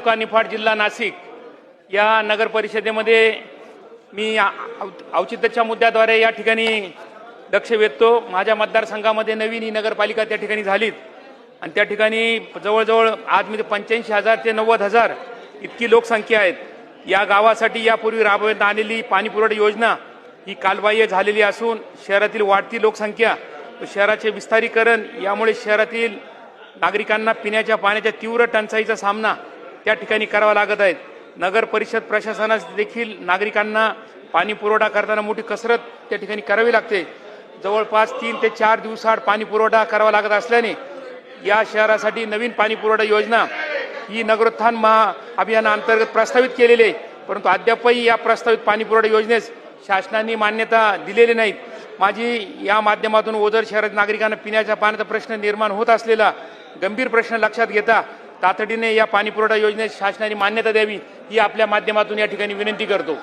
निफाड जिल्हा नाशिक या नगर परिषदेमध्ये मी औचित्याच्या मुद्द्याद्वारे या ठिकाणी लक्ष वेधतो। माझ्या मतदारसंघामध्ये नवीन ही नगरपालिका त्या ठिकाणी झालीत आणि त्या ठिकाणी जवळजवळ आज मी 85,000 ते 90,000 इतकी लोकसंख्या आहेत। या गावासाठी यापूर्वी राबवण्यात आलेली पाणीपुरवठा योजना ही कालबाह्य झालेली असून शहरातील वाढती लोकसंख्या व शहराचे विस्तारीकरण यामुळे शहरातील नागरिकांना पिण्याच्या पाण्याच्या तीव्र टंचाईचा सामना त्या ठिकाणी करावा लागत आहे। नगर परिषद प्रशासनास देखील नागरिकांना पाणी पुरवठा करताना मोठी कसरत त्या ठिकाणी करावी लागते। जवळपास 3 ते 4 दिवसाआड पाणी पुरवठा करावा लागत असल्याने या शहरासाठी नवीन पाणी पुरवठा योजना ही नगरोत्थान महाअभियानाअंतर्गत प्रस्तावित केलेली आहे, परंतु अद्यापही या प्रस्तावित पाणी पुरवठा योजनेस शासनाने मान्यता दिलेली नाही। माझी या माध्यमातून ओझर शहरातील नागरिकांना पिण्याच्या पाण्याचा प्रश्न निर्माण होत असलेला गंभीर प्रश्न लक्षात घेता तातडीने या पाणी पुरवठा योजनेस शासनाने मान्यता द्यावी ही आपल्या माध्यमातून या ठिकाणी विनंती करतो।